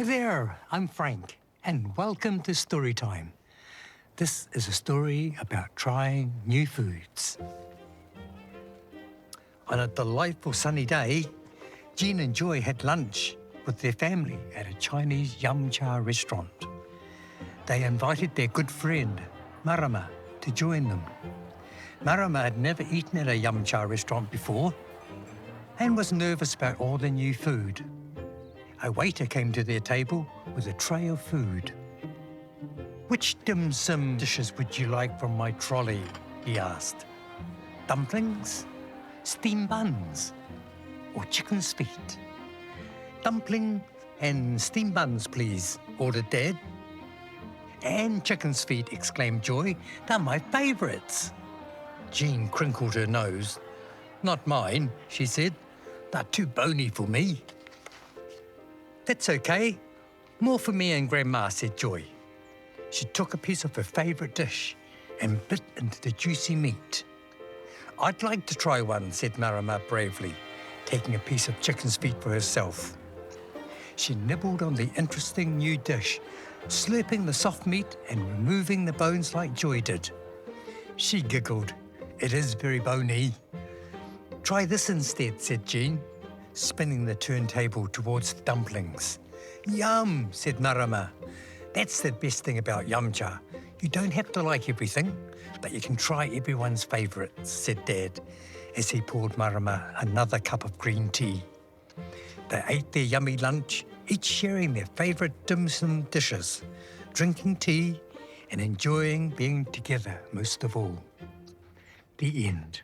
Hi there, I'm Frank, and welcome to Storytime. This is a story about trying new foods. On a delightful sunny day, Jean and Joy had lunch with their family at a Chinese yum cha restaurant. They invited their good friend, Marama, to join them. Marama had never eaten at a yum cha restaurant before and was nervous about all the new food. A waiter came to their table with a tray of food. "Which dim sum dishes would you like from my trolley?" he asked. "Dumplings, steamed buns, or chicken's feet?" "Dumpling and steamed buns, please," ordered Dad. "And chicken's feet," exclaimed Joy. "They're my favourites." Jean crinkled her nose. "Not mine," she said. "They're too bony for me." "That's okay. More for me and Grandma," said Joy. She took a piece of her favourite dish and bit into the juicy meat. "I'd like to try one," said Marama bravely, taking a piece of chicken's feet for herself. She nibbled on the interesting new dish, slurping the soft meat and removing the bones like Joy did. She giggled. "It is very bony." "Try this instead," said Jean, spinning the turntable towards the dumplings. "Yum," said Marama. "That's the best thing about yum cha. You don't have to like everything, but you can try everyone's favourites," said Dad, as he poured Marama another cup of green tea. They ate their yummy lunch, each sharing their favourite dim sum dishes, drinking tea and enjoying being together most of all. The end.